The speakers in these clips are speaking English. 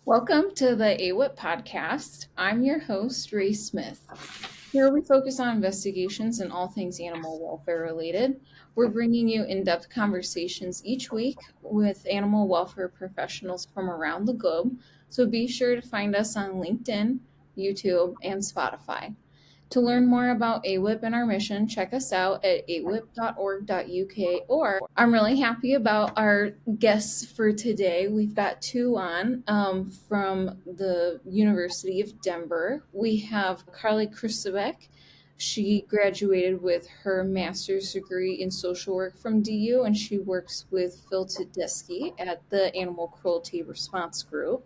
Welcome to the AWIP podcast. I'm your host, Ray Smith. Here we focus on investigations and all things animal welfare related. We're bringing you in-depth conversations each week with animal welfare professionals from around the globe. So be sure to find us on LinkedIn, YouTube, and Spotify. To learn more about AWIP and our mission, check us out at awip.org.uk. Or I'm really happy about our guests for today. We've got two on from the University of Denver. We have Kristobek. She graduated with her master's degree in social work from DU, and she works with Phil Tedeschi at the Animal Cruelty Response Group.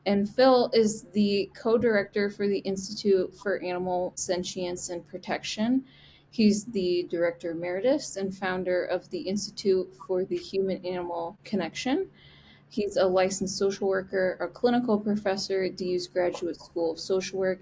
And Phil is the co-director for the Institute for Animal Sentience and Protection. He's the director emeritus and founder of the Institute for the Human-Animal Connection. He's a licensed social worker, a clinical professor at DU's Graduate School of Social Work,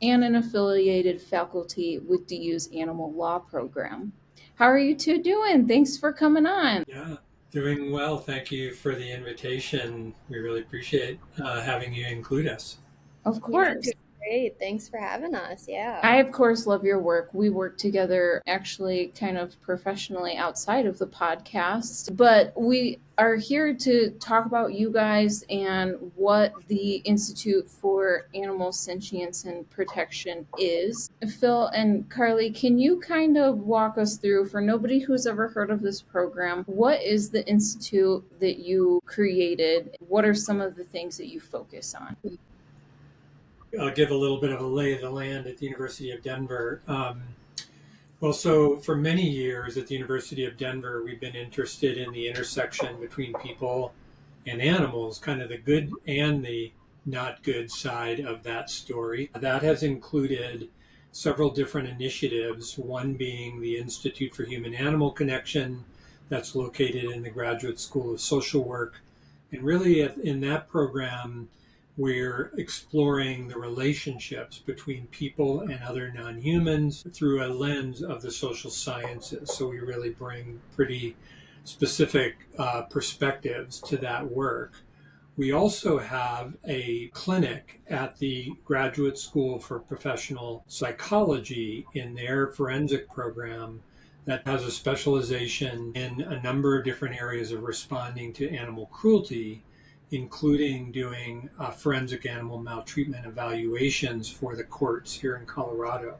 and an affiliated faculty with DU's Animal Law program. How are you two doing? Thanks for coming on. Yeah, doing well. Thank you for the invitation. We really appreciate having you include us. Of Yeah, course. doing great. Thanks for having us. Yeah. I, of course, love your work. We work together actually kind of professionally outside of the podcast, but we are here to talk about you guys and what the Institute for Animal Sentience and Protection is. Phil and Carly, can you kind of walk us through, for nobody who's ever heard of this program, what is the Institute that you created? What are some of the things that you focus on? I'll give a little bit of a lay of the land at the University of Denver. So for many years at the University of Denver, we've been interested in the intersection between people and animals, kind of the good and the not good side of that story. That has included several different initiatives, one being the Institute for Human-Animal Connection that's located in the Graduate School of Social Work. And really in that program, we're exploring the relationships between people and other non-humans through a lens of the social sciences. So we really bring pretty specific perspectives to that work. We also have a clinic at the Graduate School for Professional Psychology in their forensic program that has a specialization in a number of different areas of responding to animal cruelty, including doing forensic animal maltreatment evaluations for the courts here in Colorado.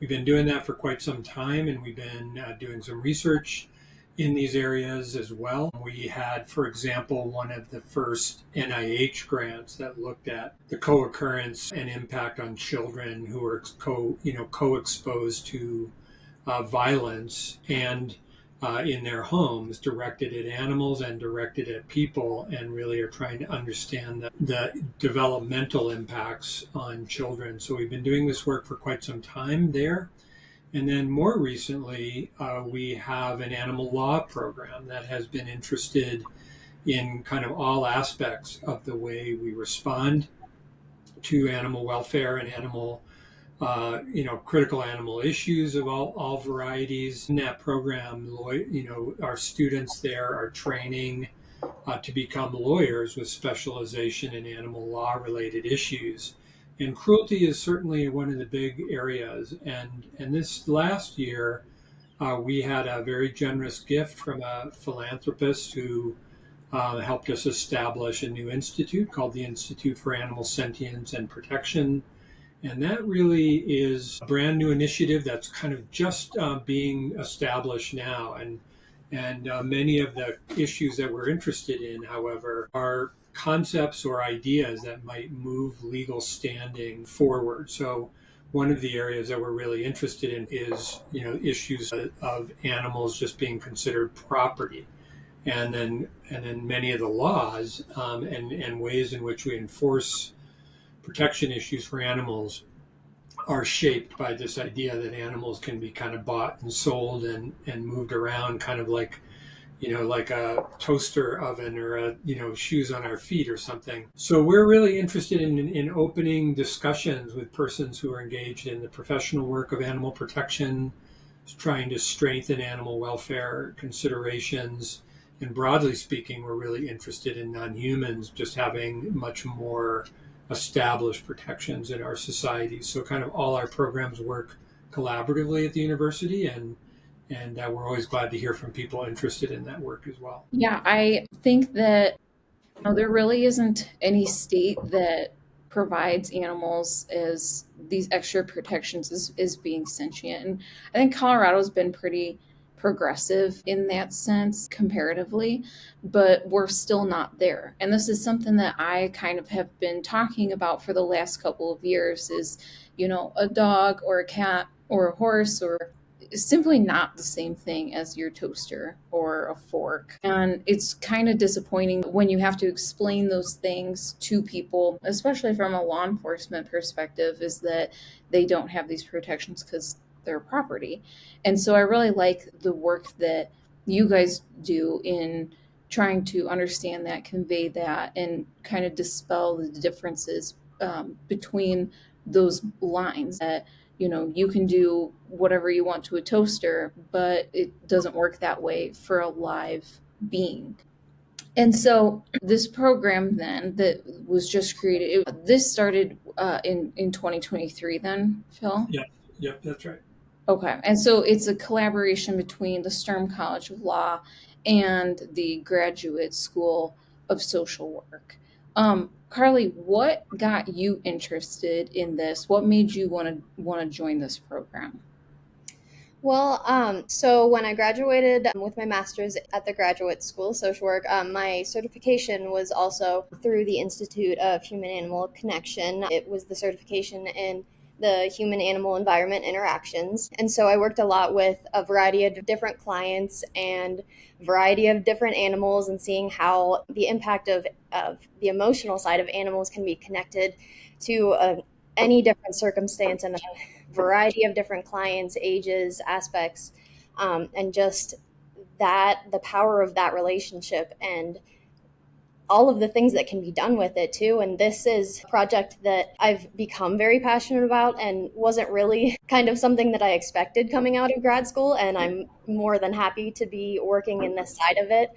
We've been doing that for quite some time, and we've been doing some research in these areas as well. We had, for example, one of the first NIH grants that looked at the co-occurrence and impact on children who are co-exposed to violence and in their homes, directed at animals and directed at people, and really are trying to understand the developmental impacts on children. So we've been doing this work for quite some time there. And then more recently, we have an animal law program that has been interested in kind of all aspects of the way we respond to animal welfare and animal critical animal issues of all varieties. In that program, our students there are training to become lawyers with specialization in animal law related issues. And cruelty is certainly one of the big areas. And this last year, we had a very generous gift from a philanthropist who helped us establish a new institute called the Institute for Animal Sentience and Protection. And that really is a brand new initiative that's kind of just being established now. And many of the issues that we're interested in, however, are concepts or ideas that might move legal standing forward. So one of the areas that we're really interested in is, issues of animals just being considered property. And then many of the laws and ways in which we enforce protection issues for animals are shaped by this idea that animals can be kind of bought and sold and moved around kind of like a toaster oven or shoes on our feet or something. So we're really interested in opening discussions with persons who are engaged in the professional work of animal protection, trying to strengthen animal welfare considerations, And broadly speaking, we're really interested in non-humans just having much more established protections in our society. So kind of all our programs work collaboratively at the university, and we're always glad to hear from people interested in that work as well. Yeah, I think that there really isn't any state that provides animals as these extra protections as being sentient. And I think Colorado's been pretty progressive in that sense comparatively, but we're still not there. And this is something that I kind of have been talking about for the last couple of years is, a dog or a cat or a horse or simply not the same thing as your toaster or a fork. And it's kind of disappointing when you have to explain those things to people, especially from a law enforcement perspective, is that they don't have these protections because they're property. And so I really like the work that you guys do in trying to understand that, convey that, and kind of dispel the differences between those lines that you can do whatever you want to a toaster, but it doesn't work that way for a live being. And so this program then that was just created, this started in 2023 then, Phil? Yeah, yep, that's right. Okay. And so it's a collaboration between the Sturm College of Law and the Graduate School of Social Work. Carly, what got you interested in this? What made you want to join this program? Well, so when I graduated with my master's at the Graduate School of Social Work, my certification was also through the Institute of Human Animal Connection. It was the certification in the human animal environment interactions. And so I worked a lot with a variety of different clients and a variety of different animals and seeing how the impact of the emotional side of animals can be connected to any different circumstance and a variety of different clients, ages, aspects, and just the power of that relationship and all of the things that can be done with it too. And this is a project that I've become very passionate about and wasn't really kind of something that I expected coming out of grad school. And I'm more than happy to be working in this side of it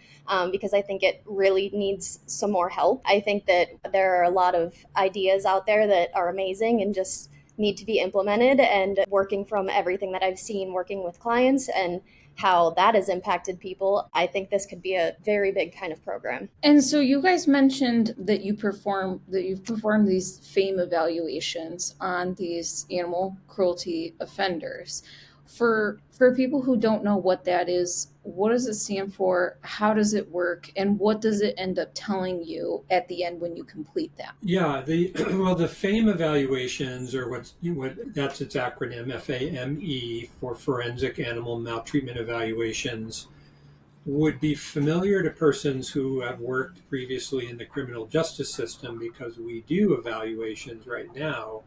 because I think it really needs some more help. I think that there are a lot of ideas out there that are amazing and just need to be implemented, and working from everything that I've seen working with clients and how that has impacted people, I think this could be a very big kind of program. And so you guys mentioned that you've performed these FAME evaluations on these animal cruelty offenders. For people who don't know what that is, what does it stand for? How does it work? And what does it end up telling you at the end when you complete that? Yeah, the well, the FAME evaluations, or what that's its acronym, FAME, for Forensic Animal Maltreatment Evaluations, would be familiar to persons who have worked previously in the criminal justice system because we do evaluations right now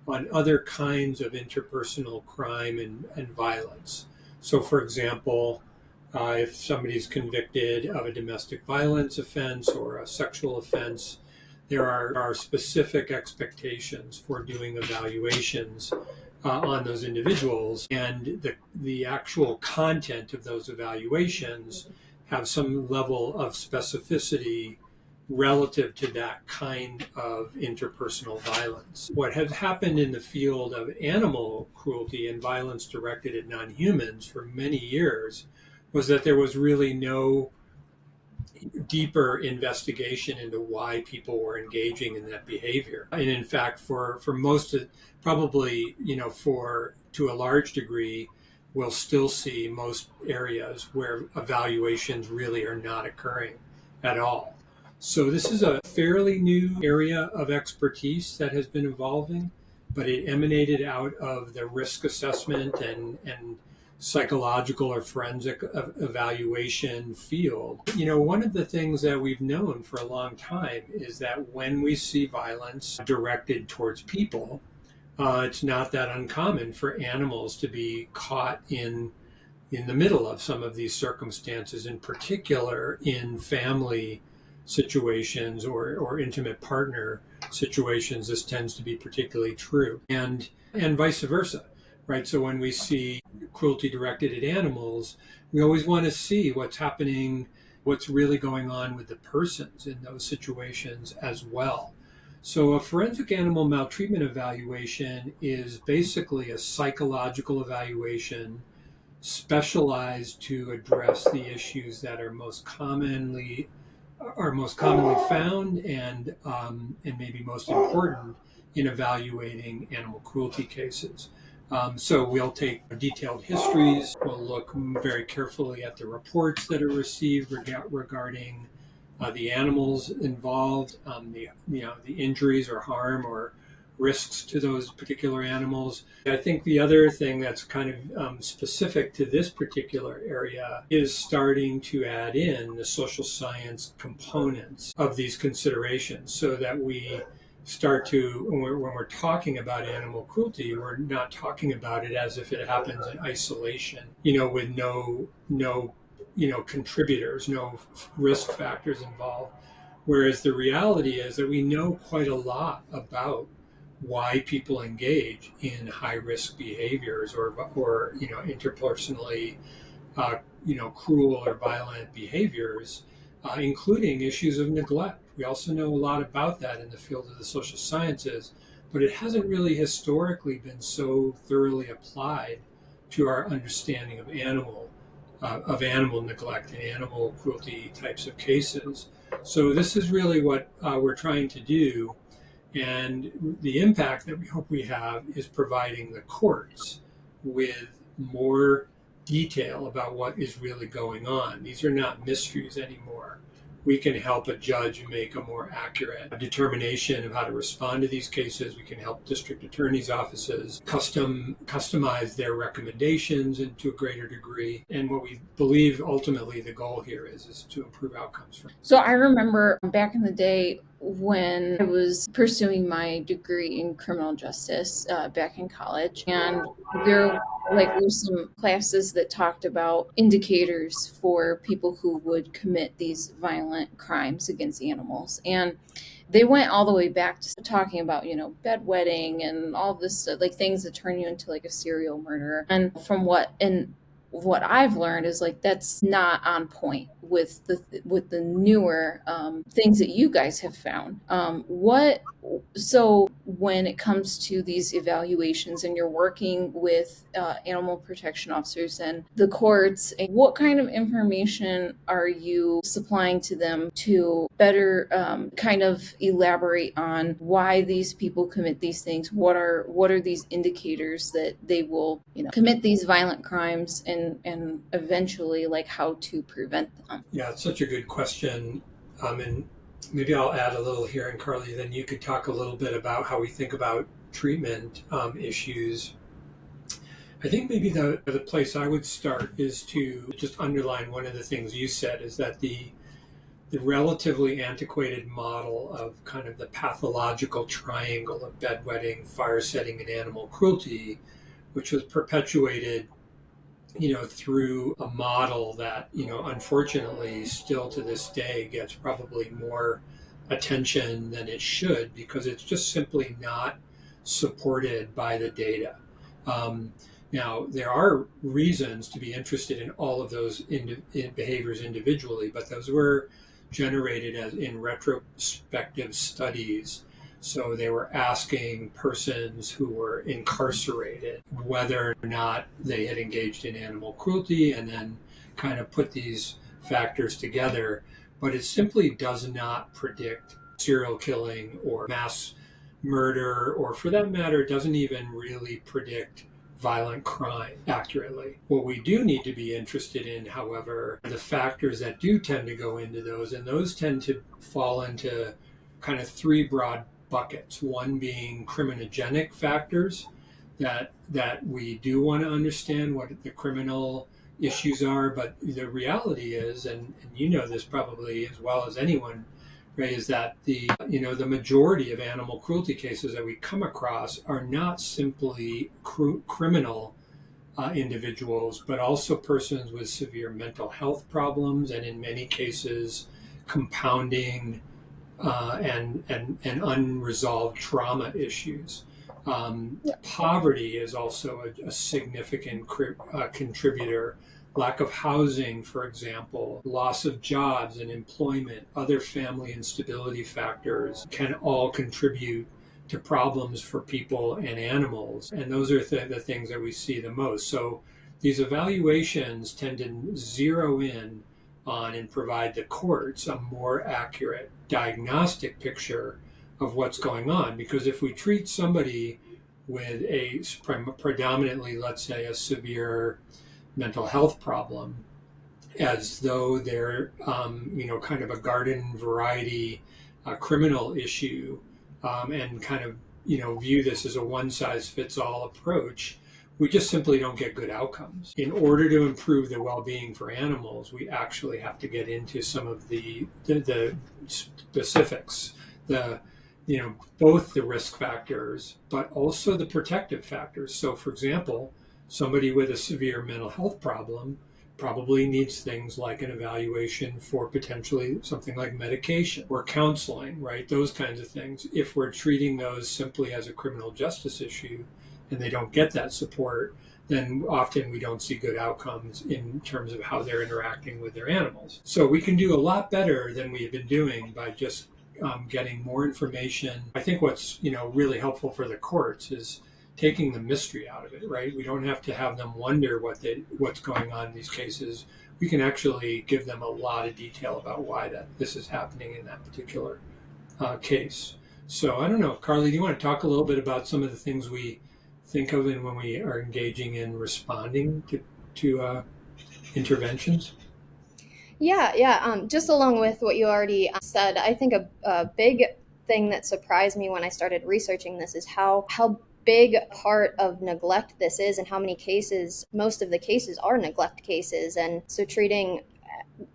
on other kinds of interpersonal crime and violence. So, for example, if somebody's convicted of a domestic violence offense or a sexual offense, there are specific expectations for doing evaluations on those individuals, and the actual content of those evaluations have some level of specificity relative to that kind of interpersonal violence. What has happened in the field of animal cruelty and violence directed at non-humans for many years was that there was really no deeper investigation into why people were engaging in that behavior. And in fact, for most of, probably, for to a large degree, we'll still see most areas where evaluations really are not occurring at all. So this is a fairly new area of expertise that has been evolving, but it emanated out of the risk assessment and psychological or forensic evaluation field. One of the things that we've known for a long time is that when we see violence directed towards people, it's not that uncommon for animals to be caught in the middle of some of these circumstances, in particular in family situations or intimate partner situations. This tends to be particularly true, and vice versa, right? So when we see cruelty directed at animals, we always want to see what's happening what's really going on with the persons in those situations as well. So a forensic animal maltreatment evaluation is basically a psychological evaluation specialized to address the issues that are most commonly found and maybe most important in evaluating animal cruelty cases. So we'll take detailed histories. We'll look very carefully at the reports that are received regarding the animals involved, the injuries or harm or risks to those particular animals. I think the other thing that's kind of specific to this particular area is starting to add in the social science components of these considerations so that we start to, when we're talking about animal cruelty, we're not talking about it as if it happens in isolation, with no contributors, no risk factors involved. Whereas the reality is that we know quite a lot about why people engage in high risk behaviors or interpersonally cruel or violent behaviors, including issues of neglect. We also know a lot about that in the field of the social sciences, but it hasn't really historically been so thoroughly applied to our understanding of animal neglect and animal cruelty types of cases. So this is really what we're trying to do. And the impact that we hope we have is providing the courts with more detail about what is really going on. These are not mysteries anymore. We can help a judge make a more accurate determination of how to respond to these cases. We can help district attorneys' offices customize their recommendations to a greater degree. And what we believe ultimately the goal here is to improve outcomes. So I remember back in the day when I was pursuing my degree in criminal justice back in college, and there were some classes that talked about indicators for people who would commit these violent crimes against animals. And they went all the way back to talking about, bedwetting and all this stuff, like things that turn you into like a serial murderer. And what I've learned is that's not on point with the newer things that you guys have found. So when it comes to these evaluations and you're working with animal protection officers and the courts, what kind of information are you supplying to them to better kind of elaborate on why these people commit these things? What are these indicators that they will commit these violent crimes and eventually how to prevent them? Yeah, it's such a good question. And maybe I'll add a little here, and Carly, then you could talk a little bit about how we think about treatment issues. I think maybe the place I would start is to just underline one of the things you said, is that the relatively antiquated model of kind of the pathological triangle of bedwetting, fire setting, and animal cruelty, which was perpetuated through a model that, unfortunately still to this day gets probably more attention than it should because it's just simply not supported by the data. Now, there are reasons to be interested in all of those behaviors individually, but those were generated as in retrospective studies. So they were asking persons who were incarcerated whether or not they had engaged in animal cruelty and then kind of put these factors together. But it simply does not predict serial killing or mass murder, or for that matter, it doesn't even really predict violent crime accurately. What we do need to be interested in, however, are the factors that do tend to go into those, and those tend to fall into kind of three broad buckets. One being criminogenic factors that we do want to understand what the criminal issues are, but the reality is, and you know this probably as well as anyone, Ray, is that the majority of animal cruelty cases that we come across are not simply criminal individuals, but also persons with severe mental health problems, and in many cases compounding and unresolved trauma issues. Poverty is also a significant contributor Lack of housing, for example, loss of jobs and employment, other family instability factors can all contribute to problems for people and animals. And those are the things that we see the most. So these evaluations tend to zero in on and provide the courts a more accurate diagnostic picture of what's going on. Because if we treat somebody with a predominantly, let's say, a severe mental health problem as though they're, kind of a garden variety criminal issue, and kind of, view this as a one size fits all approach, we just simply don't get good outcomes. In order to improve the well-being for animals, we actually have to get into some of the specifics, the both the risk factors, but also the protective factors. So, for example, somebody with a severe mental health problem probably needs things like an evaluation for potentially something like medication or counseling, right? Those kinds of things. If we're treating those simply as a criminal justice issue and they don't get that support, then often we don't see good outcomes in terms of how they're interacting with their animals. So we can do a lot better than we have been doing by just getting more information. I think what's really helpful for the courts is taking the mystery out of it, right? We don't have to have them wonder what's going on in these cases. We can actually give them a lot of detail about why this is happening in that particular case. So I don't know, Carly, do you want to talk a little bit about some of the things we think of when we are engaging in responding to interventions? Yeah. Just along with what you already said, I think a big thing that surprised me when I started researching this is how big part of neglect this is, and how many cases, most of the cases are neglect cases. And so treating,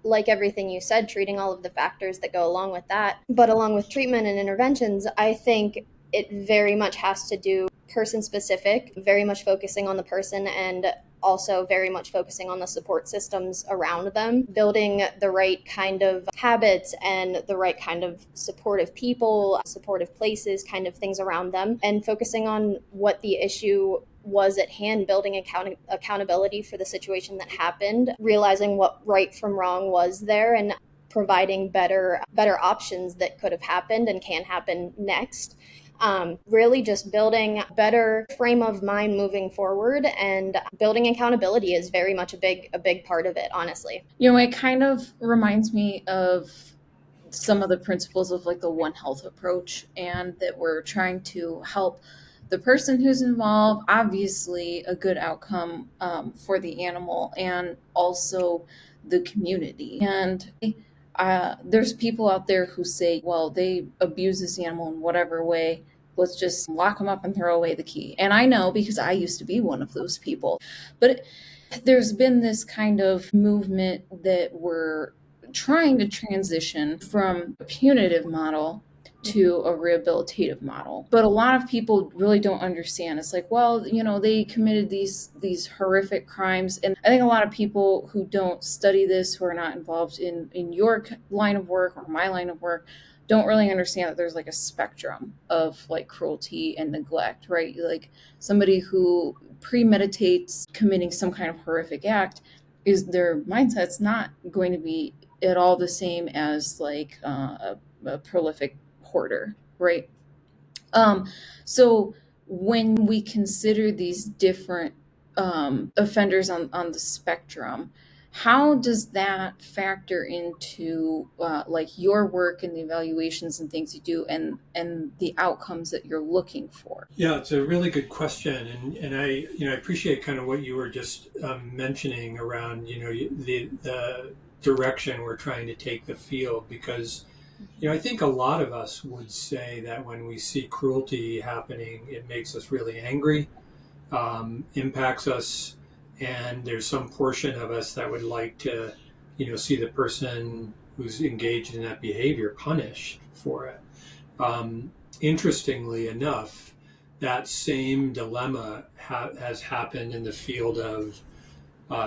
like everything you said, treating all of the factors that go along with that. But along with treatment and interventions, I think it very much has to do person specific, very much focusing on the person, and also very much focusing on the support systems around them, building the right kind of habits and the right kind of supportive people, supportive places, kind of things around them, and focusing on what the issue was at hand, building accountability for the situation that happened, realizing what right from wrong was there, and providing better options that could have happened and can happen next. Really just building a better frame of mind moving forward, and building accountability is very much a big part of it, honestly. It kind of reminds me of some of the principles of like the One Health approach, and that we're trying to help the person who's involved, obviously a good outcome for the animal and also the community. And there's people out there who say, well, they abuse this animal in whatever way, let's just lock them up and throw away the key. And I know, because I used to be one of those people. But there's been this kind of movement that we're trying to transition from a punitive model to a rehabilitative model. But a lot of people really don't understand. It's like, well, they committed these horrific crimes. And I think a lot of people who don't study this, who are not involved in your line of work or my line of work, don't really understand that there's like a spectrum of like cruelty and neglect, right? Like somebody who premeditates committing some kind of horrific act, is their mindset's not going to be at all the same as like a prolific hoarder, right? So when we consider these different offenders on the spectrum, how does that factor into like your work and the evaluations and things you do, and the outcomes that you're looking for? Yeah, it's a really good question, and I appreciate kind of what you were just mentioning around the direction we're trying to take the field, because I think a lot of us would say that when we see cruelty happening, it makes us really angry, impacts us, and there's some portion of us that would like to see the person who's engaged in that behavior punished for it. Interestingly enough, that same dilemma has happened in the field of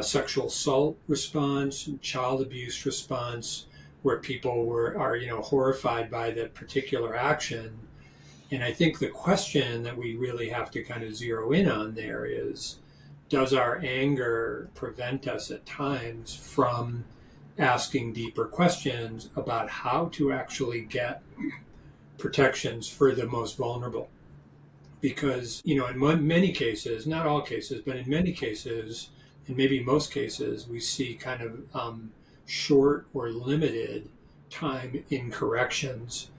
sexual assault response and child abuse response, where people are horrified by the particular action. And I think the question that we really have to kind of zero in on there is, does our anger prevent us at times from asking deeper questions about how to actually get protections for the most vulnerable? Because, in many cases, not all cases, but in many cases, and maybe most cases, we see kind of short or limited time in corrections,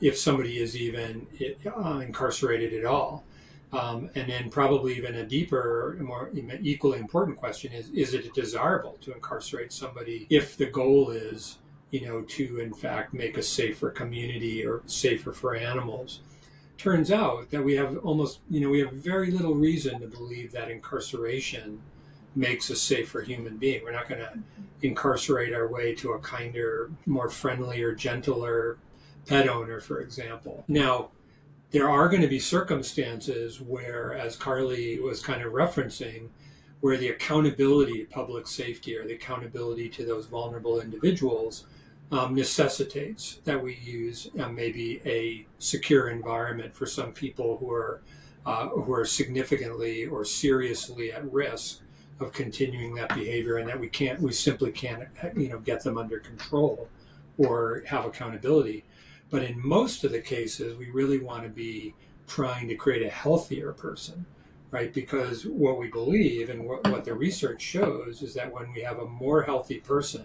if somebody is even incarcerated at all. And then probably even a deeper, more equally important question is it desirable to incarcerate somebody if the goal is, to in fact make a safer community or safer for animals? Turns out that we have very little reason to believe that incarceration makes a safer human being. We're not going to incarcerate our way to a kinder, more friendly or gentler pet owner, for example. Now, there are going to be circumstances where, as Carly was kind of referencing, where the accountability of public safety or the accountability to those vulnerable individuals necessitates that we use maybe a secure environment for some people who are significantly or seriously at risk of continuing that behavior, and that we simply can't get them under control or have accountability. But in most of the cases, we really want to be trying to create a healthier person, right? Because what we believe and what the research shows is that when we have a more healthy person,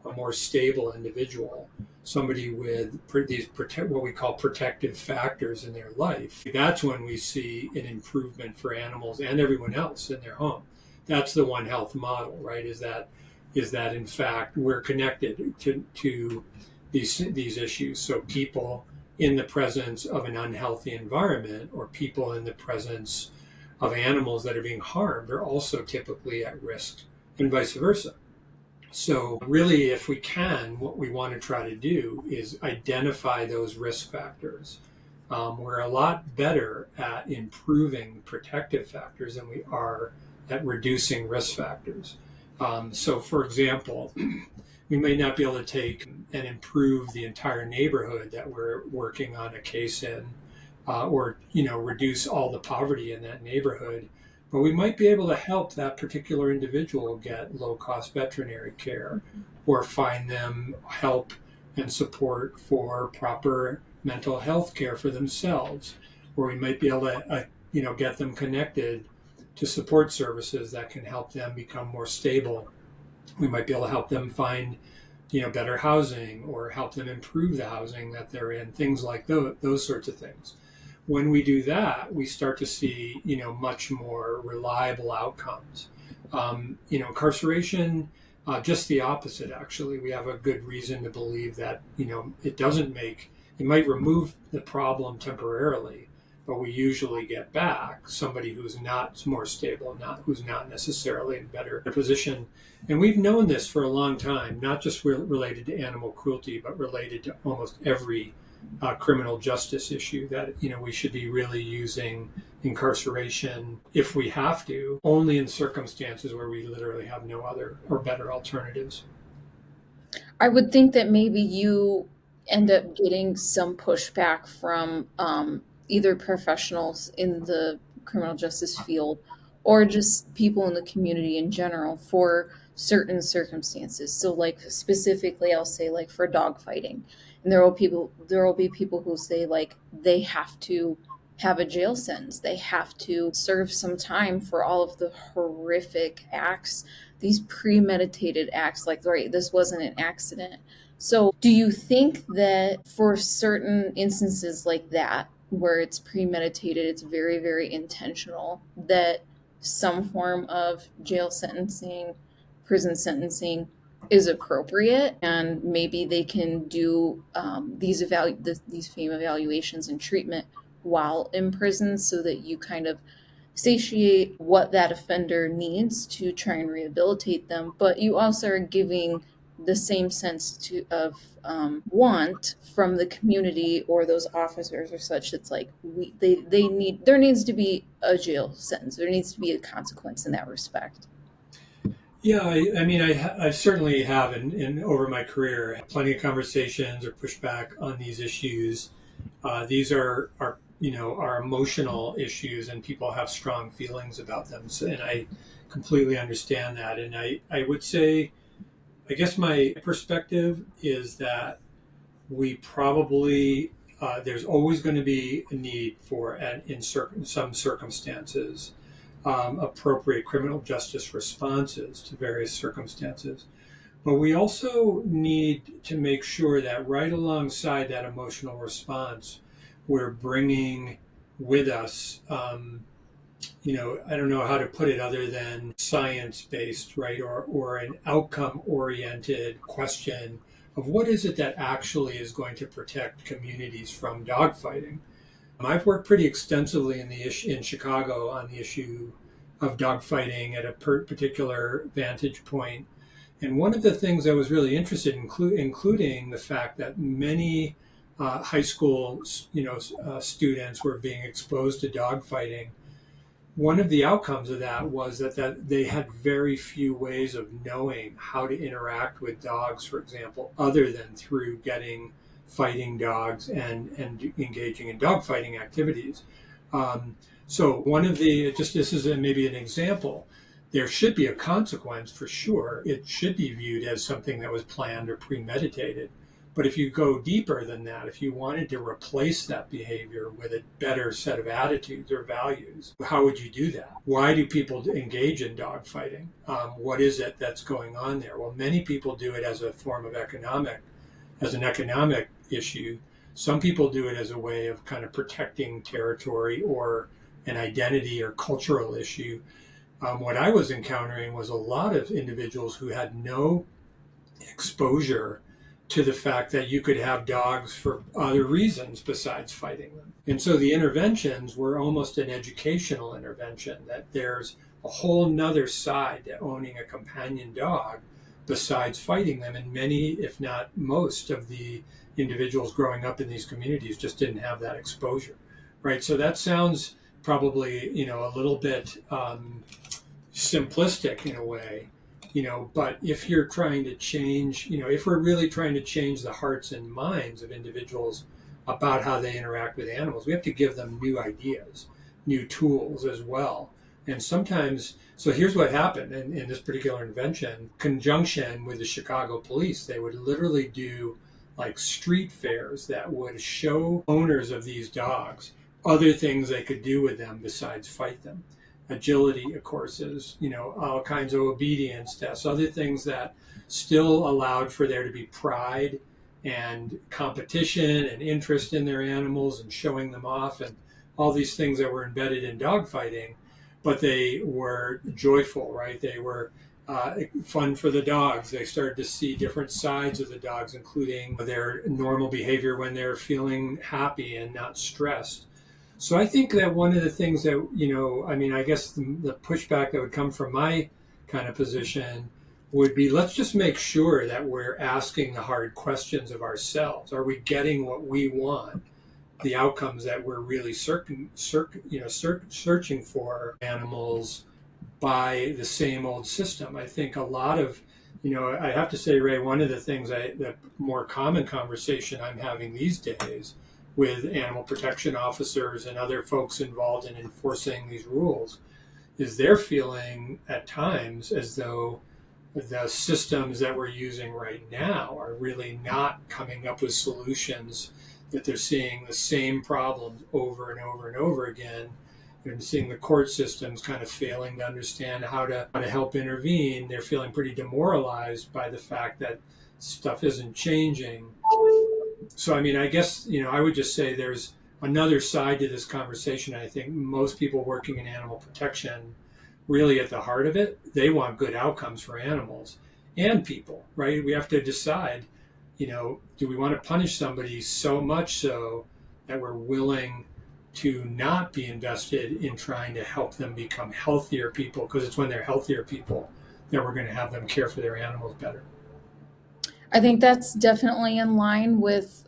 a more stable individual, somebody with what we call protective factors in their life, that's when we see an improvement for animals and everyone else in their home. That's the One Health model, right? Is that in fact we're connected to these issues. So people in the presence of an unhealthy environment, or people in the presence of animals that are being harmed, are also typically at risk, and vice versa. So really, if we can, what we want to try to do is identify those risk factors. We're a lot better at improving protective factors than we are at reducing risk factors. So for example, we may not be able to take and improve the entire neighborhood that we're working on a case in, or reduce all the poverty in that neighborhood, but we might be able to help that particular individual get low-cost veterinary care, or find them help and support for proper mental health care for themselves, or we might be able to get them connected to support services that can help them become more stable. We might be able to help them find better housing, or help them improve the housing that they're in, things like those sorts of things. When we do that, we start to see much more reliable outcomes. Incarceration, just the opposite. Actually, we have a good reason to believe that it might remove the problem temporarily, but we usually get back somebody who's not more stable, who's not necessarily in a better position. And we've known this for a long time, not just related to animal cruelty, but related to almost every criminal justice issue, that we should be really using incarceration, if we have to, only in circumstances where we literally have no other or better alternatives. I would think that maybe you end up getting some pushback from either professionals in the criminal justice field or just people in the community in general for certain circumstances. So, like specifically, I'll say like for dog fighting, and there will be people who say like they have to have a jail sentence, they have to serve some time for all of the horrific acts, these premeditated acts, like, right, this wasn't an accident. So do you think that for certain instances like that, where it's premeditated, it's very, very intentional, that some form of jail sentencing, prison sentencing is appropriate, and maybe they can do these FAME evaluations and treatment while in prison, so that you kind of satiate what that offender needs to try and rehabilitate them, but you also are giving the same sense of want from the community or those officers or such. It's like there needs to be a jail sentence. There needs to be a consequence in that respect. Yeah, I mean, I certainly have, in over my career, plenty of conversations or pushback on these issues. These are are emotional issues and people have strong feelings about them. So, and I completely understand that. And I would say, I guess my perspective is that we probably, there's always going to be a need for, some circumstances, appropriate criminal justice responses to various circumstances. But we also need to make sure that right alongside that emotional response, we're bringing with us, I don't know how to put it other than science based, right? Or an outcome oriented question of what is it that actually is going to protect communities from dogfighting. I've worked pretty extensively in Chicago on the issue of dogfighting at a particular vantage point. And one of the things I was really interested in, including the fact that many high school, students were being exposed to dogfighting. One of the outcomes of that was that they had very few ways of knowing how to interact with dogs, for example, other than through getting fighting dogs and engaging in dog fighting activities. So one of the, just this is maybe an example, there should be a consequence for sure. It should be viewed as something that was planned or premeditated. But if you go deeper than that, if you wanted to replace that behavior with a better set of attitudes or values, how would you do that? Why do people engage in dogfighting? What is it that's going on there? Well, many people do it as a form of as an economic issue. Some people do it as a way of kind of protecting territory or an identity or cultural issue. What I was encountering was a lot of individuals who had no exposure to the fact that you could have dogs for other reasons besides fighting them. And so the interventions were almost an educational intervention, that there's a whole nother side to owning a companion dog besides fighting them. And many, if not most, of the individuals growing up in these communities just didn't have that exposure, right? So that sounds probably, a little bit simplistic in a way, but if you're trying to change, if we're really trying to change the hearts and minds of individuals about how they interact with animals, we have to give them new ideas, new tools as well. And sometimes, so here's what happened in this particular intervention, conjunction with the Chicago police, they would literally do like street fairs that would show owners of these dogs other things they could do with them besides fight them. Agility courses, all kinds of obedience tests, other things that still allowed for there to be pride and competition and interest in their animals and showing them off and all these things that were embedded in dogfighting, but they were joyful, right? They were fun for the dogs. They started to see different sides of the dogs, including their normal behavior when they're feeling happy and not stressed. So I think that one of the things that, I guess the pushback that would come from my kind of position would be, let's just make sure that we're asking the hard questions of ourselves. Are we getting what we want? The outcomes that we're really searching for animals by the same old system. I think a lot of, I have to say, Ray, one of the things the more common conversation I'm having these days with animal protection officers and other folks involved in enforcing these rules is they're feeling at times as though the systems that we're using right now are really not coming up with solutions, that they're seeing the same problems over and over and over again, and seeing the court systems kind of failing to understand how to help intervene. They're feeling pretty demoralized by the fact that stuff isn't changing. So, I guess, I would just say there's another side to this conversation. I think most people working in animal protection, really at the heart of it, they want good outcomes for animals and people, right? We have to decide, do we want to punish somebody so much so that we're willing to not be invested in trying to help them become healthier people? Because it's when they're healthier people that we're going to have them care for their animals better. I think that's definitely in line with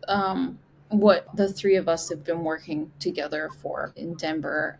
what the three of us have been working together for in Denver.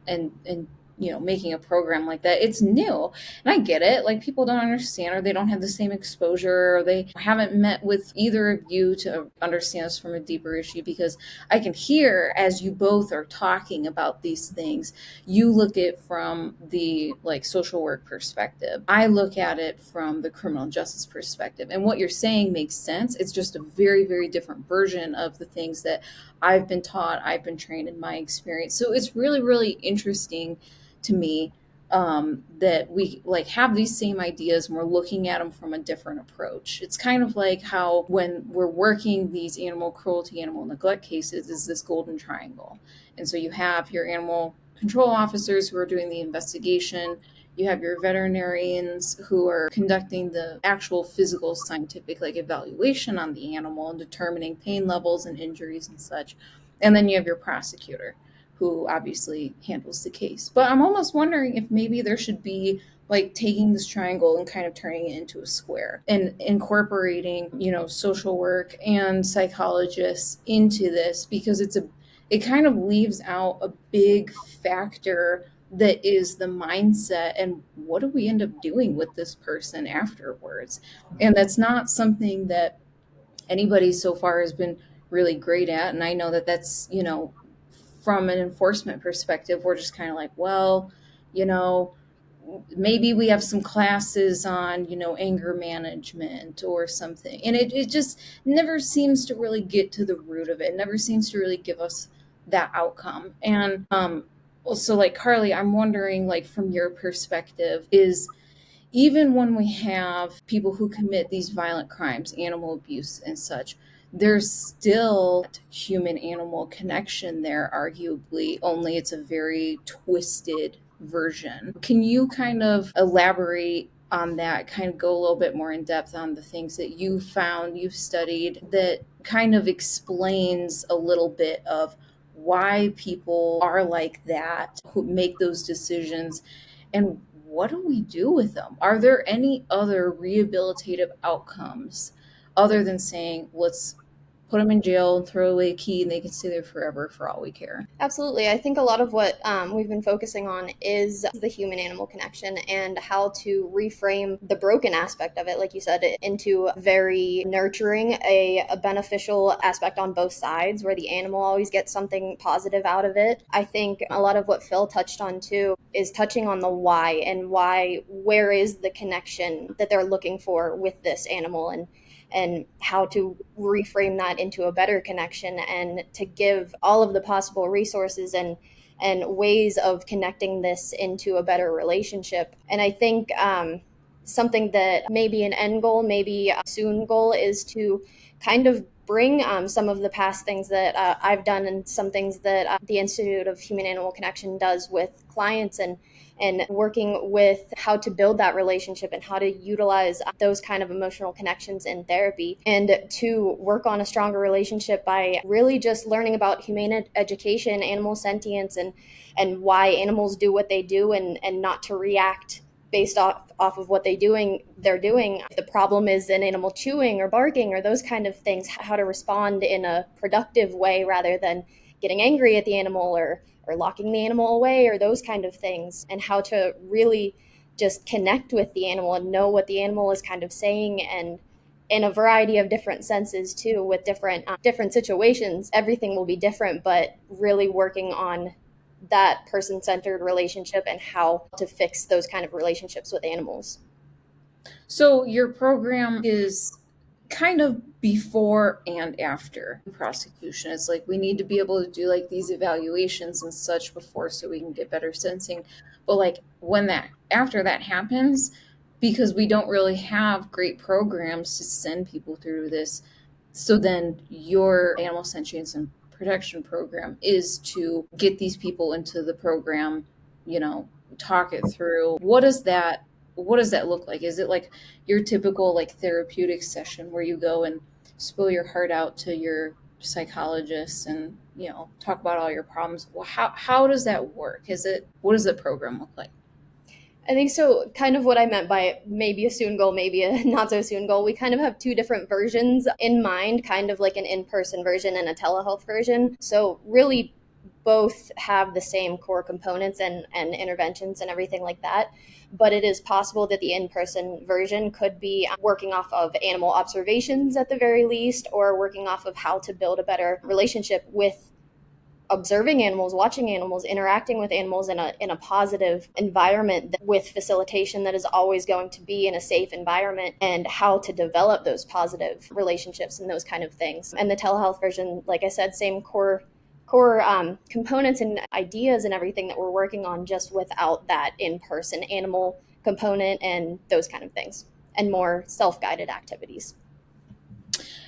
And making a program like that. It's new, and I get it. Like, people don't understand, or they don't have the same exposure, or they haven't met with either of you to understand this from a deeper issue, because I can hear as you both are talking about these things, you look at it from the like social work perspective. I look at it from the criminal justice perspective. And what you're saying makes sense. It's just a very, very different version of the things that I've been taught, I've been trained in my experience. So it's really, really interesting to me that we like have these same ideas and we're looking at them from a different approach. It's kind of like how when we're working these animal cruelty, animal neglect cases, is this golden triangle. And so you have your animal control officers who are doing the investigation. You have your veterinarians who are conducting the actual physical scientific like evaluation on the animal and determining pain levels and injuries and such. And then you have your prosecutor who obviously handles the case. But I'm almost wondering if maybe there should be like taking this triangle and kind of turning it into a square and incorporating, social work and psychologists into this, because it kind of leaves out a big factor that is the mindset and what do we end up doing with this person afterwards. And that's not something that anybody so far has been really great at. And I know that that's, from an enforcement perspective, we're just kind of like, well, you know, maybe we have some classes on, anger management or something. And it just never seems to really get to the root of it. It never seems to really give us that outcome. And also, like, Carly, I'm wondering, like, from your perspective, is even when we have people who commit these violent crimes, animal abuse and such, there's still human animal connection there, arguably, only it's a very twisted version. Can you kind of elaborate on that, kind of go a little bit more in depth on the things that you found, you've studied, that kind of explains a little bit of why people are like that, who make those decisions, and what do we do with them? Are there any other rehabilitative outcomes other than saying, let's put them in jail and throw away a key and they can stay there forever for all we care? Absolutely. I think a lot of what we've been focusing on is the human animal connection and how to reframe the broken aspect of it, like you said, into very nurturing, a beneficial aspect on both sides where the animal always gets something positive out of it. I think a lot of what Phil touched on too is touching on the why, and where is the connection that they're looking for with this animal, and how to reframe that into a better connection, and to give all of the possible resources and ways of connecting this into a better relationship. And I think something that maybe an end goal, maybe a soon goal, is to kind of bring some of the past things that I've done and some things that the Institute of Human Animal Connection does with clients, and working with how to build that relationship and how to utilize those kind of emotional connections in therapy, and to work on a stronger relationship by really just learning about humane education, animal sentience, and why animals do what they do, and not to react based off of what they're doing. If the problem is an animal chewing or barking or those kind of things, how to respond in a productive way rather than getting angry at the animal or locking the animal away or those kind of things, and how to really just connect with the animal and know what the animal is kind of saying, and in a variety of different senses too, with different situations. Everything will be different, but really working on that person-centered relationship and how to fix those kind of relationships with animals. So your program is kind of before and after prosecution. It's like we need to be able to do like these evaluations and such before, so we can get better sensing. But like when that after that happens, because we don't really have great programs to send people through this, so then your animal sentience and protection program is to get these people into the program, talk it through. What does that look like? Is it like your typical like therapeutic session where you go and spill your heart out to your psychologist and talk about all your problems? Well, how does that work? What does the program look like? I think so. Kind of what I meant by maybe a soon goal, maybe a not so soon goal. We kind of have two different versions in mind, kind of like an in-person version and a telehealth version. So really, both have the same core components and interventions and everything like that. But it is possible that the in-person version could be working off of animal observations at the very least, or working off of how to build a better relationship with observing animals, watching animals, interacting with animals in a positive environment with facilitation that is always going to be in a safe environment, and how to develop those positive relationships and those kind of things. And the telehealth version, like I said, same core components and ideas and everything that we're working on, just without that in-person animal component and those kind of things, and more self-guided activities.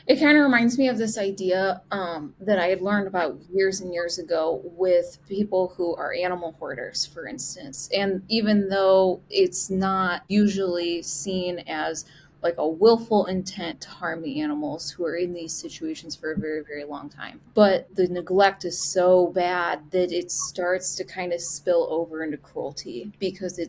It kind of reminds me of this idea that I had learned about years and years ago with people who are animal hoarders, for instance. And even though it's not usually seen as like a willful intent to harm the animals who are in these situations for a very, very long time, but the neglect is so bad that it starts to kind of spill over into cruelty, because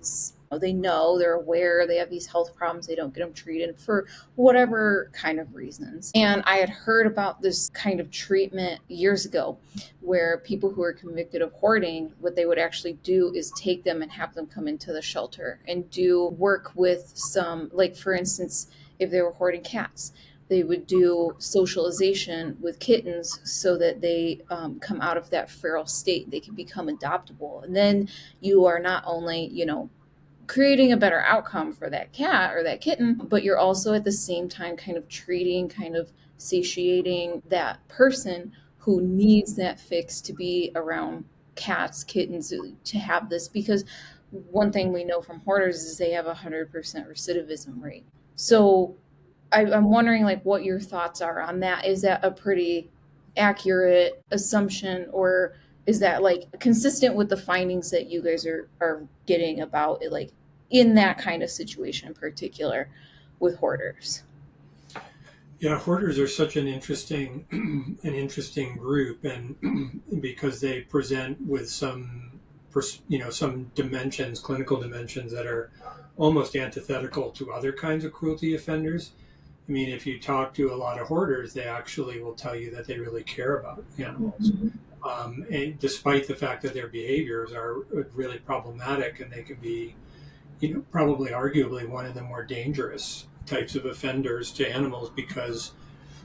they know, they're aware they have these health problems, they don't get them treated for whatever kind of reasons. And I had heard about this kind of treatment years ago, where people who are convicted of hoarding, what they would actually do is take them and have them come into the shelter and do work with some, like for instance, if they were hoarding cats, they would do socialization with kittens so that they come out of that feral state, they can become adoptable. And then you are not only, creating a better outcome for that cat or that kitten, but you're also at the same time kind of treating, kind of satiating that person who needs that fix to be around cats, kittens, to have this. Because one thing we know from hoarders is they have 100% recidivism rate. So I'm wondering, like, what your thoughts are on that. Is that a pretty accurate assumption, or is that like consistent with the findings that you guys are getting about it, like in that kind of situation in particular with hoarders? Yeah, hoarders are such an interesting group, and because they present with some dimensions, clinical dimensions, that are almost antithetical to other kinds of cruelty offenders. I mean, if you talk to a lot of hoarders, they actually will tell you that they really care about animals. And despite the fact that their behaviors are really problematic, and they can be, probably arguably one of the more dangerous types of offenders to animals, because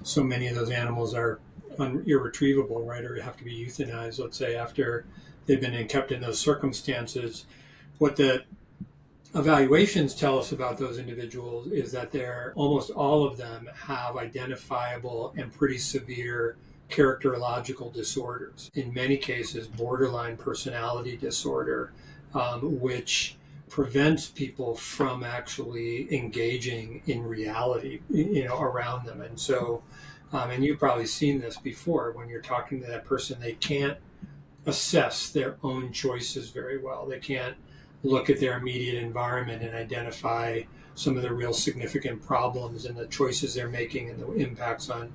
so many of those animals are irretrievable, right, or have to be euthanized, let's say, after they've been kept in those circumstances. What the evaluations tell us about those individuals is that almost all of them have identifiable and pretty severe characterological disorders. In many cases, borderline personality disorder, which prevents people from actually engaging in reality, around them. And so, and you've probably seen this before, when you're talking to that person, they can't assess their own choices very well. They can't look at their immediate environment and identify some of the real significant problems and the choices they're making and the impacts on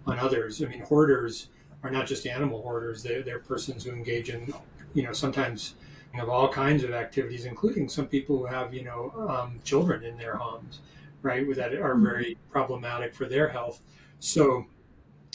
others. I mean, hoarders are not just animal hoarders. They're persons who engage in, sometimes of all kinds of activities, including some people who have, children in their homes, right, that are very problematic for their health. So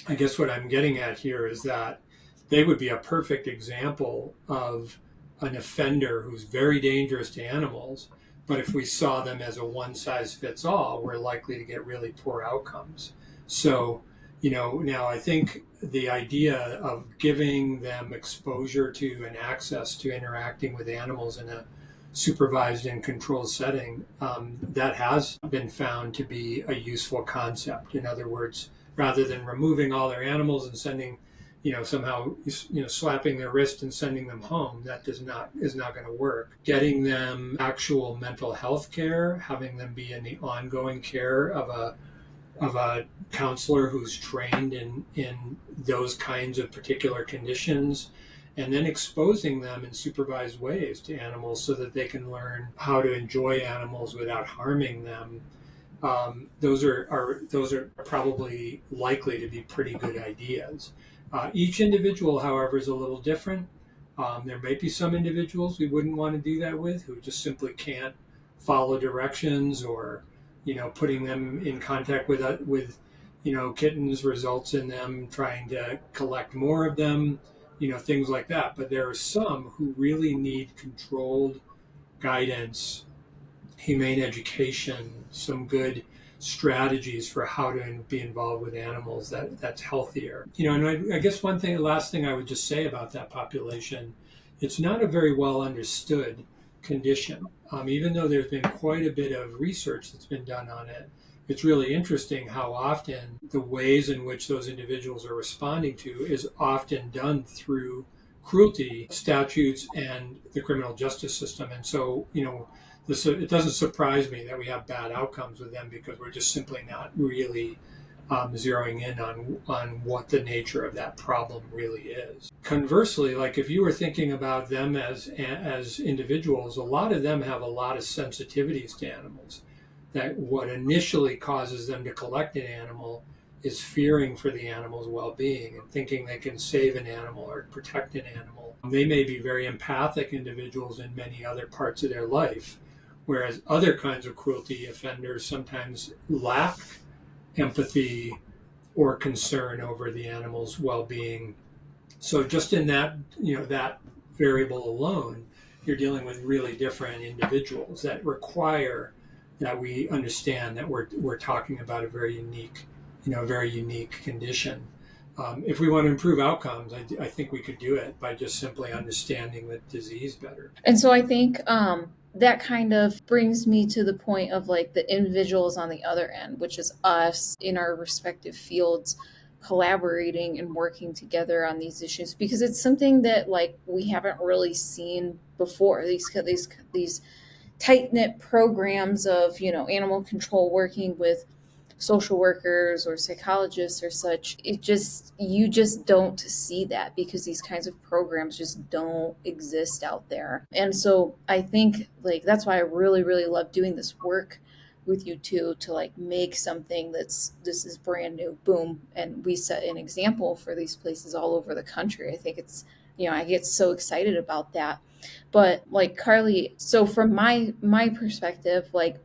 I guess what I'm getting at here is that they would be a perfect example of an offender who's very dangerous to animals, but if we saw them as a one-size-fits-all, we're likely to get really poor outcomes. So, now I think the idea of giving them exposure to and access to interacting with animals in a supervised and controlled setting, that has been found to be a useful concept. In other words, rather than removing all their animals and sending, somehow, slapping their wrist and sending them home, that is not going to work. Getting them actual mental health care, having them be in the ongoing care of a counselor who's trained in those kinds of particular conditions, and then exposing them in supervised ways to animals so that they can learn how to enjoy animals without harming them. Those are probably likely to be pretty good ideas. Each individual, however, is a little different. There may be some individuals we wouldn't want to do that with, who just simply can't follow directions, or putting them in contact with kittens results in them trying to collect more of them. things like that. But there are some who really need controlled guidance, humane education, some good strategies for how to be involved with animals that's healthier. And I guess last thing I would just say about that population, it's not a very well understood condition. Even though there's been quite a bit of research that's been done on it, it's really interesting how often the ways in which those individuals are responding to is often done through cruelty statutes and the criminal justice system. And so, it doesn't surprise me that we have bad outcomes with them because we're just simply not really zeroing in on what the nature of that problem really is. Conversely, like if you were thinking about them as individuals, a lot of them have a lot of sensitivities to animals. That what initially causes them to collect an animal is fearing for the animal's well-being and thinking they can save an animal or protect an animal. They may be very empathic individuals in many other parts of their life, whereas other kinds of cruelty offenders sometimes lack empathy or concern over the animal's well-being. So just in that variable alone, you're dealing with really different individuals that require that we understand that we're talking about a very unique condition. If we want to improve outcomes, I think we could do it by just simply understanding the disease better. And so I think that kind of brings me to the point of like the individuals on the other end, which is us in our respective fields collaborating and working together on these issues, because it's something that like we haven't really seen before. These tight-knit programs of animal control working with social workers or psychologists or such, you just don't see that because these kinds of programs just don't exist out there. And so I think like that's why I really, really love doing this work with you two, to like make something this is brand new, boom, and we set an example for these places all over the country. I think it's I get so excited about that. But like Carly, so from my perspective, like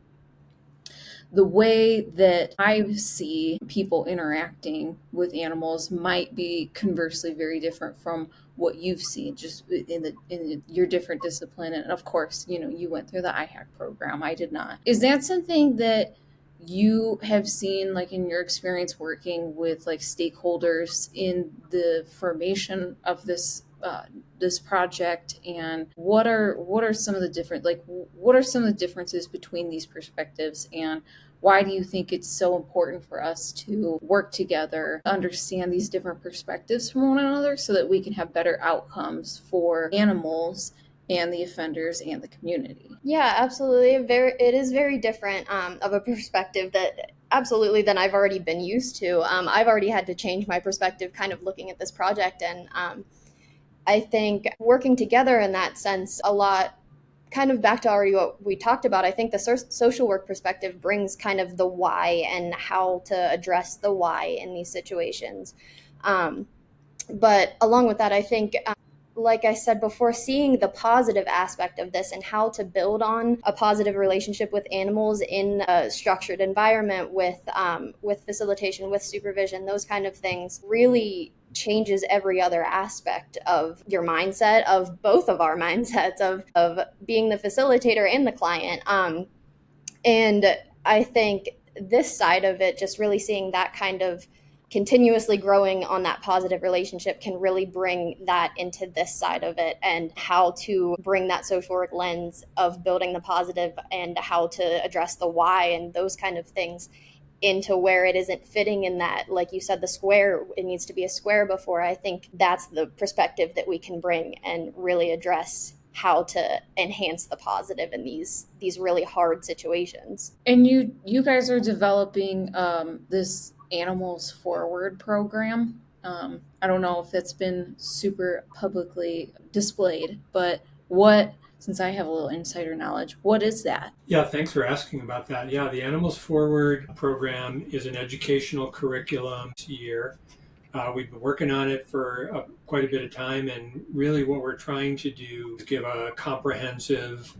the way that I see people interacting with animals might be conversely very different from what you've seen just in your different discipline. And of course, you went through the IHAC program. I did not. Is that something that you have seen like in your experience working with like stakeholders in the formation of this project, and what are some of the differences between these perspectives, and why do you think it's so important for us to work together, understand these different perspectives from one another so that we can have better outcomes for animals and the offenders and the community? Yeah, absolutely. It is very different of a perspective that absolutely than I've already been used to. I've already had to change my perspective kind of looking at this project, and I think working together in that sense a lot, kind of back to already what we talked about, I think the social work perspective brings kind of the why and how to address the why in these situations. But along with that, I think, like I said before, seeing the positive aspect of this and how to build on a positive relationship with animals in a structured environment with facilitation, with supervision, those kind of things really changes every other aspect of your mindset, of both of our mindsets, of being the facilitator and the client. And I think this side of it, just really seeing that kind of continuously growing on that positive relationship, can really bring that into this side of it, and how to bring that social work lens of building the positive and how to address the why and those kind of things into where it isn't fitting in that, like you said, the square, it needs to be a square before. I think that's the perspective that we can bring and really address how to enhance the positive in these really hard situations. And you guys are developing this Animals Forward program. I don't know if that's been super publicly displayed, but since I have a little insider knowledge, what is that? Yeah, thanks for asking about that. Yeah, the Animals Forward program is an educational curriculum year. We've been working on it for quite a bit of time, and really what we're trying to do is give a comprehensive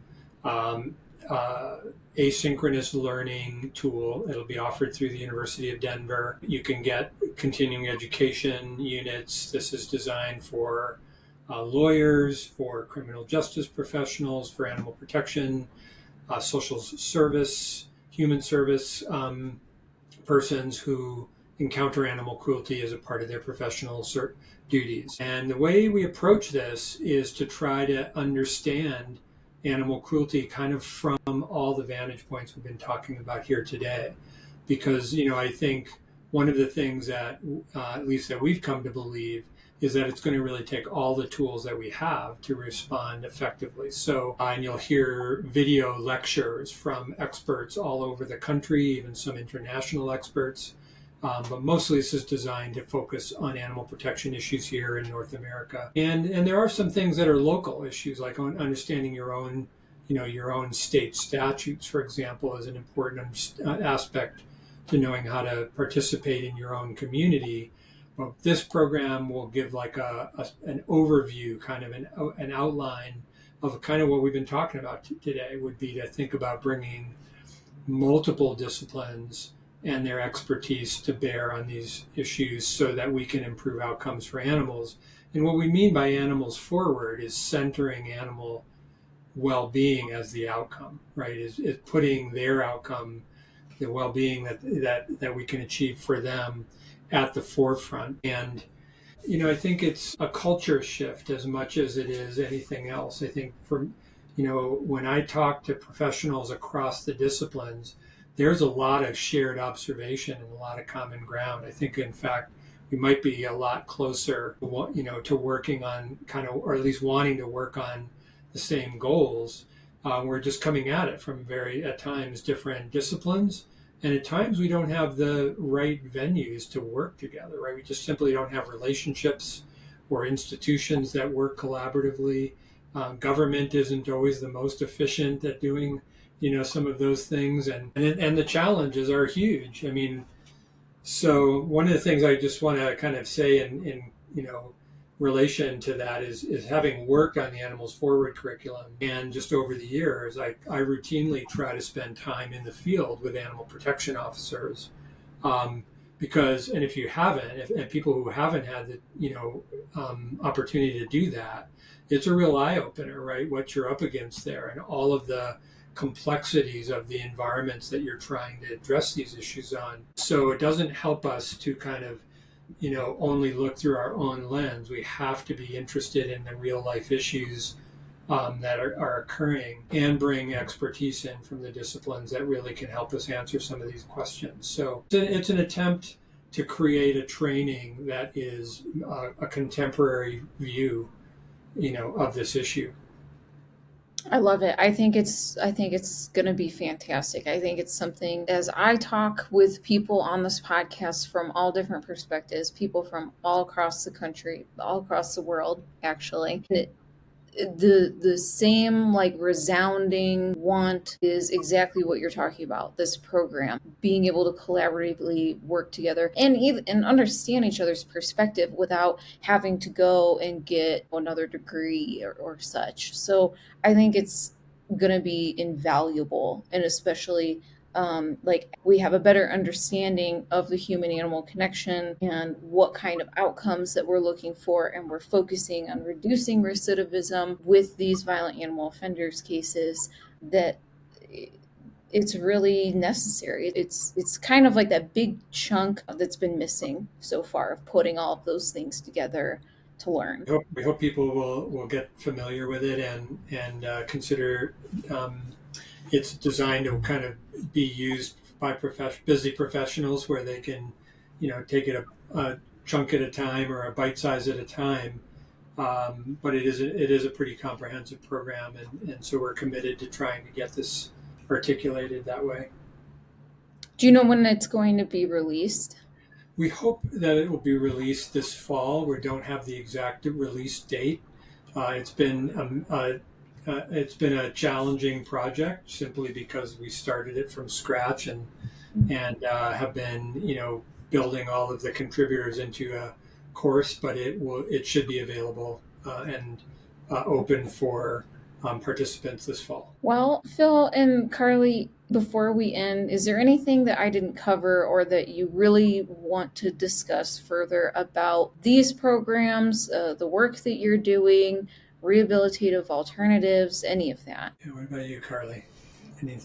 asynchronous learning tool. It'll be offered through the University of Denver. You can get continuing education units. This is designed for lawyers, for criminal justice professionals, for animal protection, social service, human service persons who encounter animal cruelty as a part of their professional duties. And the way we approach this is to try to understand animal cruelty kind of from all the vantage points we've been talking about here today. Because, I think one of the things that, at least that we've come to believe, is that it's going to really take all the tools that we have to respond effectively. So, and you'll hear video lectures from experts all over the country, even some international experts. But mostly this is designed to focus on animal protection issues here in North America. And there are some things that are local issues, like understanding your own, your own state statutes, for example, is an important aspect to knowing how to participate in your own community. But this program will give like an overview, kind of an outline of kind of what we've been talking about today, would be to think about bringing multiple disciplines and their expertise to bear on these issues so that we can improve outcomes for animals. And what we mean by animals forward is centering animal well-being as the outcome, right? Is putting their outcome, the well-being that we can achieve for them, at the forefront. And I think it's a culture shift as much as it is anything else. I think when I talk to professionals across the disciplines, there's a lot of shared observation and a lot of common ground. I think, in fact, we might be a lot closer, to working on kind of, or at least wanting to work on the same goals. We're just coming at it from at times, different disciplines. And at times we don't have the right venues to work together, right? We just simply don't have relationships or institutions that work collaboratively. Government isn't always the most efficient at doing, some of those things. And the challenges are huge. I mean, so one of the things I just want to kind of say in relation to that is having worked on the Animals Forward curriculum, and just over the years, I routinely try to spend time in the field with animal protection officers, because, and if you haven't, and people who haven't had the opportunity to do that, it's a real eye opener, right? What you're up against there, and all of the complexities of the environments that you're trying to address these issues on. So it doesn't help us to kind of only look through our own lens. We have to be interested in the real life issues that are occurring, and bring expertise in from the disciplines that really can help us answer some of these questions. So it's an attempt to create a training that is a contemporary view, of this issue. I love it. I think it's going to be fantastic. I think it's something, as I talk with people on this podcast from all different perspectives, people from all across the country, all across the world, actually. The same like resounding want is exactly what you're talking about. This program, being able to collaboratively work together and understand each other's perspective without having to go and get another degree or such. So I think it's going to be invaluable, and especially like we have a better understanding of the human animal connection and what kind of outcomes that we're looking for, and we're focusing on reducing recidivism with these violent animal offenders cases, that it's really necessary. It's kind of like that big chunk that's been missing so far, of putting all of those things together to learn. We hope people will get familiar with it and consider it's designed to kind of be used by busy professionals, where they can, take it a chunk at a time or a bite size at a time. But it is a pretty comprehensive program, and so we're committed to trying to get this articulated that way. Do you know when it's going to be released? We hope that it will be released this fall. We don't have the exact release date. It's been a challenging project, simply because we started it from scratch and have been building all of the contributors into a course, but it should be available and open for participants this fall. Well, Phil and Carly, before we end, is there anything that I didn't cover or that you really want to discuss further about these programs, the work that you're doing, rehabilitative alternatives, any of that? Yeah, what about you, Carly? Any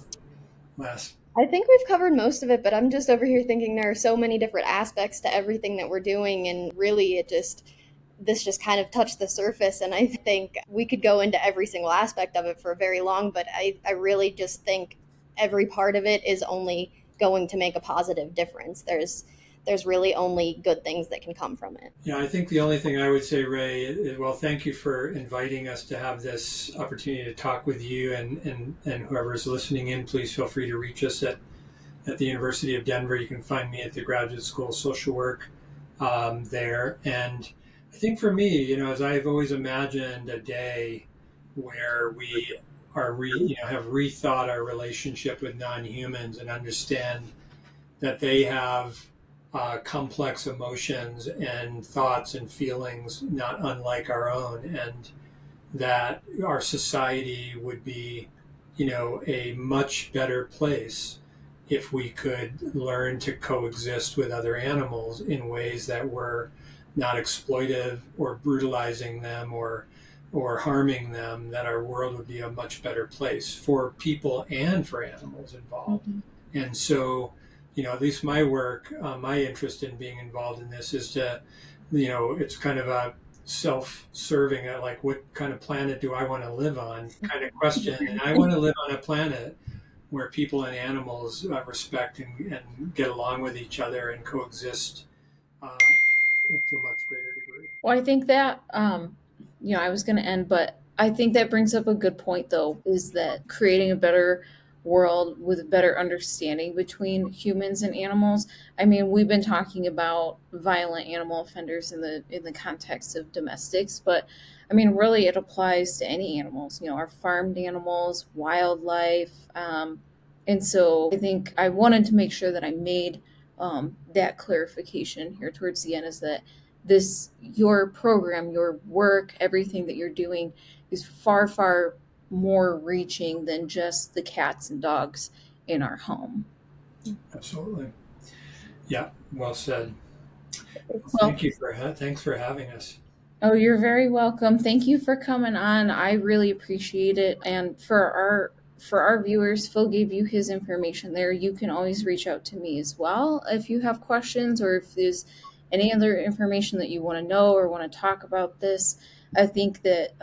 last? I think we've covered most of it, but I'm just over here thinking there are so many different aspects to everything that we're doing, and really this just kind of touched the surface, and I think we could go into every single aspect of it for very long, but I really just think every part of it is only going to make a positive difference. There's really only good things that can come from it. Yeah, I think the only thing I would say, Ray, is, well, thank you for inviting us to have this opportunity to talk with you, and whoever is listening in, please feel free to reach us at the University of Denver. You can find me at the Graduate School of Social Work there. And I think for me, as I've always imagined a day where we have rethought our relationship with non-humans and understand that they have complex emotions and thoughts and feelings not unlike our own, and that our society would be, a much better place if we could learn to coexist with other animals in ways that were not exploitive or brutalizing them or harming them, that our world would be a much better place for people and for animals involved. Mhm. And so, at least my work, my interest in being involved in this is to, it's kind of a self-serving, like, what kind of planet do I want to live on kind of question. And I want to live on a planet where people and animals respect and get along with each other and coexist to a much greater degree. Well, I think that, I was going to end, but I think that brings up a good point, though, is that creating a better world with a better understanding between humans and animals. I mean, we've been talking about violent animal offenders in the context of domestics, but I mean, really, it applies to any animals. Our farmed animals, wildlife, and so I think I wanted to make sure that I made that clarification here towards the end, is that your program, your work, everything that you're doing is far, far more reaching than just the cats and dogs in our home. Absolutely. Yeah, well said. Well, Thanks for having us. oh, you're very welcome. Thank you for coming on. I really appreciate it. And for our viewers, Phil gave you his information there. You can always reach out to me as well if you have questions, or if there's any other information that you want to know or want to talk about this. I think that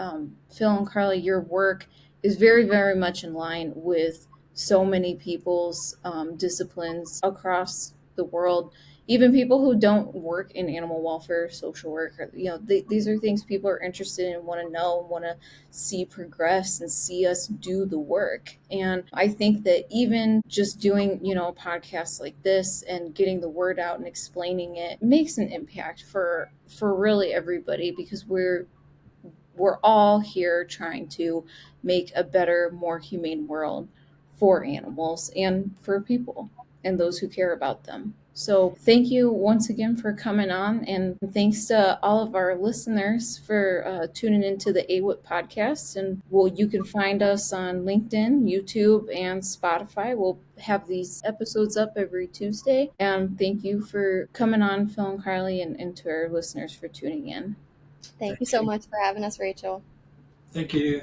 Phil and Carly, your work is very, very much in line with so many people's disciplines across the world, even people who don't work in animal welfare, social work. These are things people are interested in, want to know, want to see progress and see us do the work. And I think that even just doing, a podcast like this and getting the word out and explaining it makes an impact for really everybody, because we're all here trying to make a better, more humane world for animals and for people and those who care about them. So thank you once again for coming on, and thanks to all of our listeners for tuning into the AWIP podcast. And you can find us on LinkedIn, YouTube, and Spotify. We'll have these episodes up every Tuesday. And thank you for coming on, Phil and Carly, and to our listeners for tuning in. Thank you so much for having us, Rachel. Thank you.